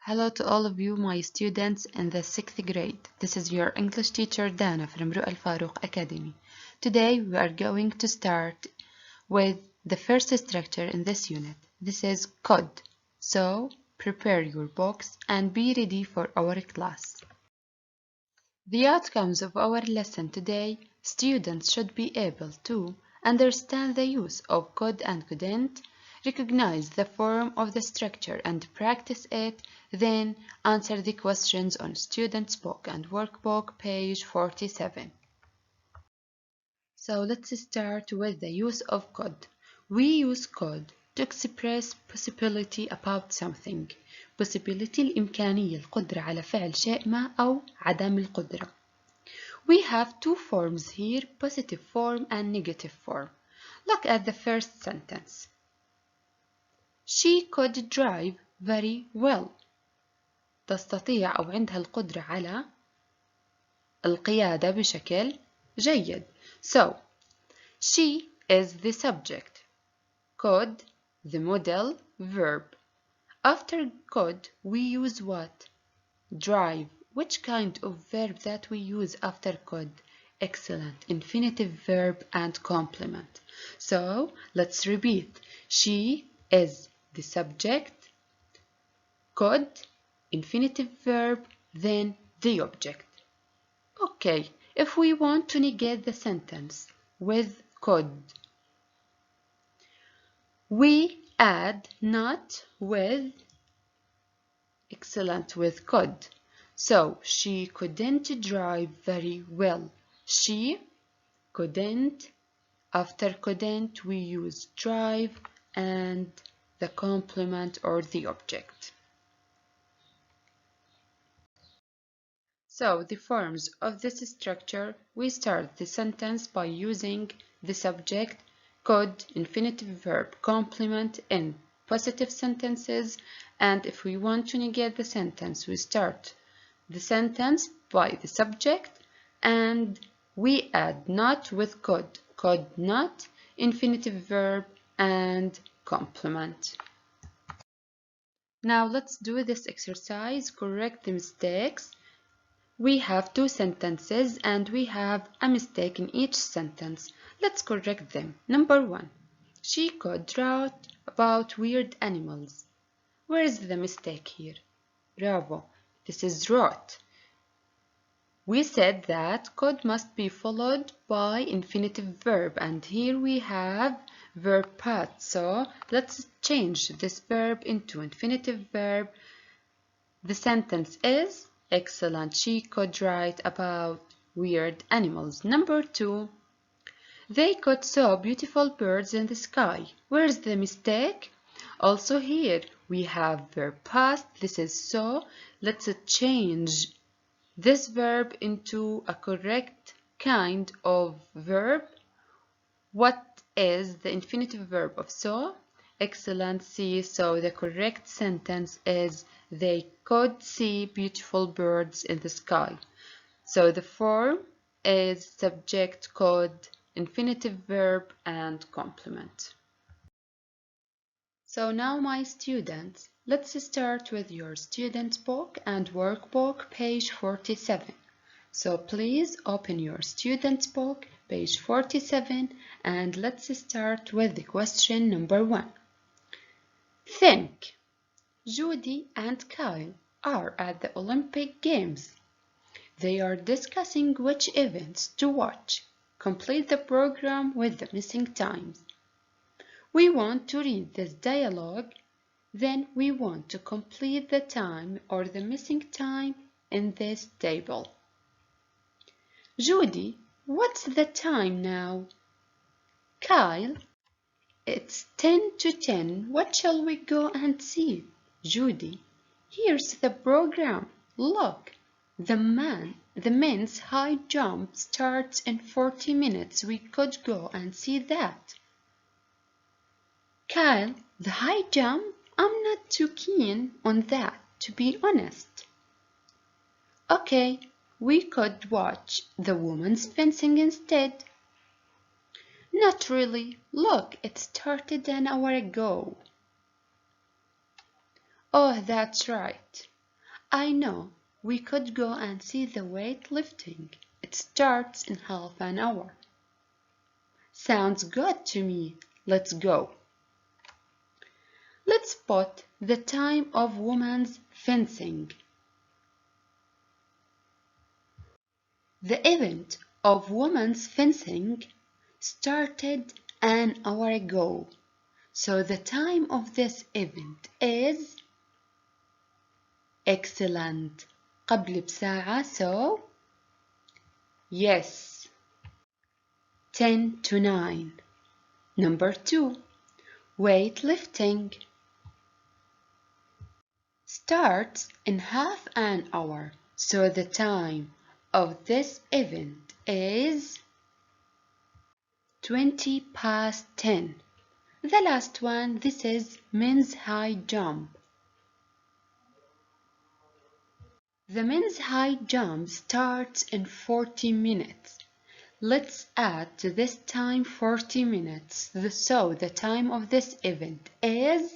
Hello to all of you, my students in the 6th grade. This is your English teacher Dana from Ru'al Farouk Academy. Today we are going to start with the first structure in this unit. This is code. So prepare your books and be ready for our class. The outcomes of our lesson today, students should be able to understand the use of could and couldn't, recognize the form of the structure and practice it, then answer the questions on Student's Book and Workbook, page 47. So let's start with the use of could. We use could to express possibility about something. Possibility الإمكانية القدرة على فعل شيء ما أو عدم القدرة. We have two forms here, positive form and negative form. Look at the first sentence. She could drive very well. تستطيع أو عندها القدرة على القيادة بشكل جيد. So, she is the subject. Could, the modal verb. After could, we use what? Drive. Which kind of verb that we use after could? Excellent. Infinitive verb and complement. So, let's repeat. She is the subject. Could, infinitive verb, then the object. Okay, if we want to negate the sentence with could, we add not with, excellent, with could. So, she couldn't drive very well. She couldn't. After couldn't, we use drive and the complement or the object. So, the forms of this structure, we start the sentence by using the subject, could, infinitive verb, complement in positive sentences, and if we want to negate the sentence, we start the sentence by the subject and we add not with could not, infinitive verb, and complement. Now let's do this exercise, correct the mistakes. We have two sentences and we have a mistake in each sentence. Let's correct them. Number 1. She could write about weird animals. Where is the mistake here? Bravo. This is wrote. We said that could must be followed by infinitive verb and here we have verb part. So let's change this verb into infinitive verb. The sentence is excellent. She could write about weird animals. Number 2. They could saw beautiful birds in the sky. Where's the mistake? Also here we have verb past. This is so. Let's change this verb into a correct kind of verb. What is the infinitive verb of so? Excellent. See, so the correct sentence is they could see beautiful birds in the sky. So the form is subject, could, infinitive verb, and complement. So now my students, let's start with your student's book and workbook, page 47. So please open your student's book, page 47, and let's start with the question number 1. Think. Judy and Kyle are at the Olympic Games. They are discussing which events to watch. Complete the program with the missing times. We want to read this dialogue, then we want to complete the time or the missing time in this table. Judy, what's the time now? Kyle, it's 10 to 10. What shall we go and see? Judy, here's the program. Look, the men's high jump starts in 40 minutes. We could go and see that. Kyle, the high jump? I'm not too keen on that, to be honest. Okay, we could watch the women's fencing instead. Not really. Look, it started an hour ago. Oh, that's right. I know. We could go and see the weightlifting. It starts in half an hour. Sounds good to me. Let's go. Let's put the time of women's fencing. The event of women's fencing started an hour ago. So the time of this event is excellent. قبل بساعة, so yes. 10 to 9. Number 2. Weightlifting starts in half an hour. So the time of this event is 20 past 10. The last one, this is men's high jump. The men's high jump starts in 40 minutes. Let's add to this time 40 minutes. So the time of this event is...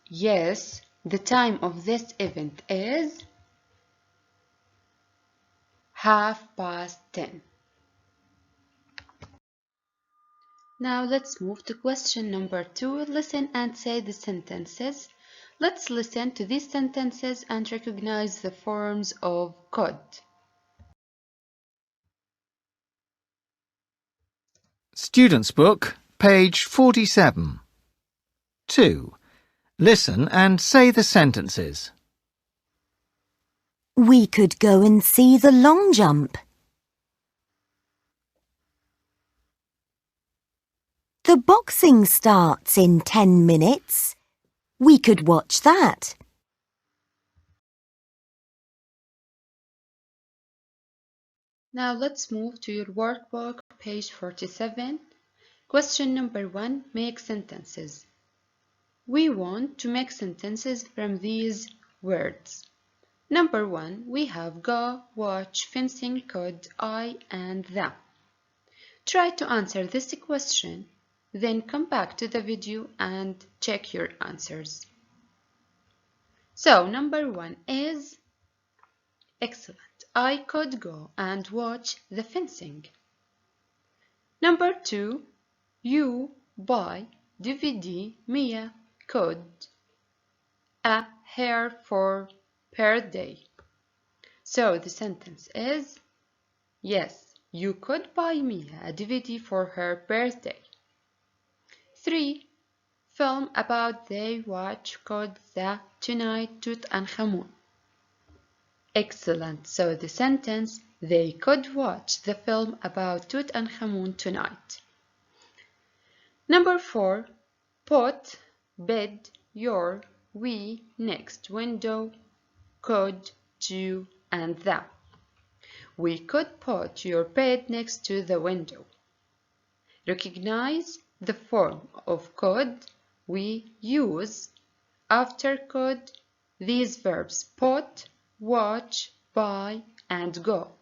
Yes, the time of this event is 10:30. Now let's move to question number 2. Listen and say the sentences. Let's listen to these sentences and recognize the forms of could. Student's Book, page 47. 2. Listen and say the sentences. We could go and see the long jump. The boxing starts in 10 minutes. We could watch that. Now let's move to your workbook, page 47. Question number 1, make sentences. We want to make sentences from these words. Number 1, we have go, watch, fencing, could, I, and the. Try to answer this question, then come back to the video and check your answers. So, number 1 is excellent. I could go and watch the fencing. Number 2, you buy DVD Mia could a hair for per day. So the sentence is, yes, you could buy Mia a DVD for her birthday. 3. Film about they watch could the tonight Tutankhamun. Excellent. So the sentence, they could watch the film about Tutankhamun tonight. Number 4. Put bed your we next window could do and the. We could put your bed next to the window. Recognize the form of could we use after could these verbs put, watch, buy, and go.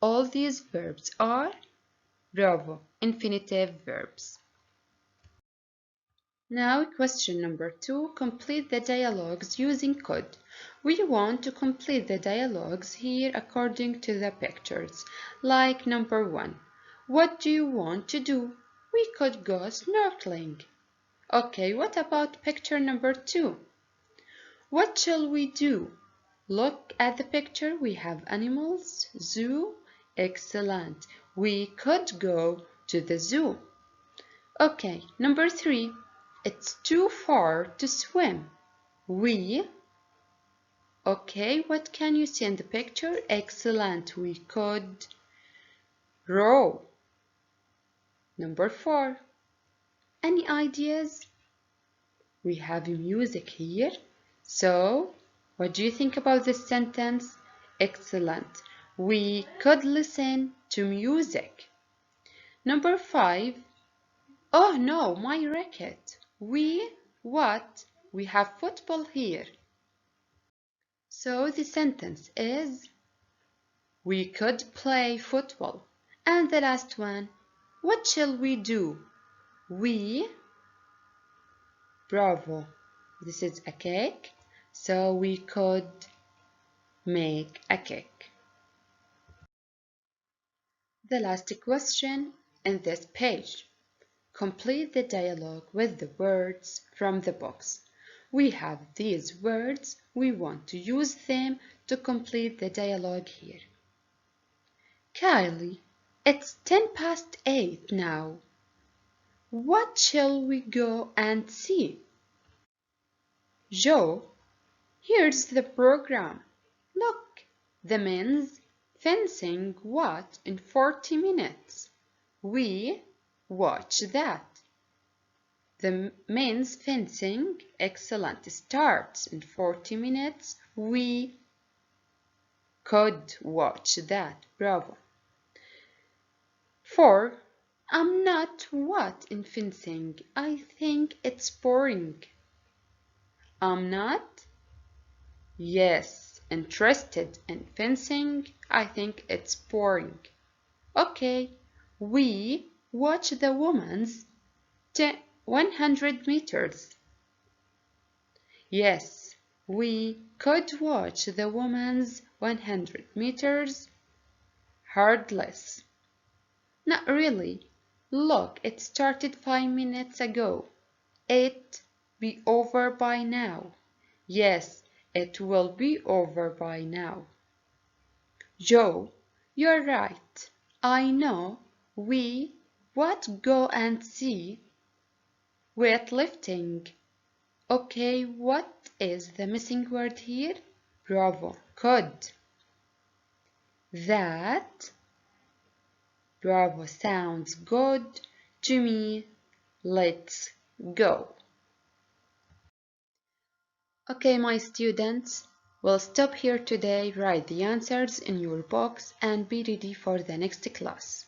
All these verbs are bravo, infinitive verbs. Now, question number 2, complete the dialogues using could. We want to complete the dialogues here according to the pictures. Like number 1, what do you want to do? We could go snorkeling. Okay, what about picture number 2? What shall we do? Look at the picture, we have animals, zoo. Excellent. We could go to the zoo. Okay, number 3. It's too far to swim. Okay, what can you see in the picture? Excellent. We could row. Number 4. Any ideas? We have music here. So, what do you think about this sentence? Excellent. We could listen to music. Number 5. Oh no, my racket. What? We have football here. So the sentence is, we could play football. And the last one, what shall we do? Bravo. This is a cake. So we could make a cake. The last question in this page. Complete the dialogue with the words from the box. We have these words. We want to use them to complete the dialogue here. Kylie, it's 8:10 now. What shall we go and see? Joe, here's the program. Look, the men's fencing what in 40 minutes. We watch that. The men's fencing, excellent, starts in 40 minutes. We could watch that. Bravo. 4. I'm not what in fencing. I think it's boring. I'm not? Yes, interested in fencing. I think it's boring. Okay, we watch the women's 100 meters. Yes, we could watch the women's 100 meters hurdles. Not really. Look, it started 5 minutes ago. It be over by now. Yes, it will be over by now. Joe, you're right. I know. We what go and see weightlifting. Okay, what is the missing word here? Bravo. Could. That. Bravo, sounds good to me. Let's go. Okay, my students, we'll stop here today. Write the answers in your box and be ready for the next class.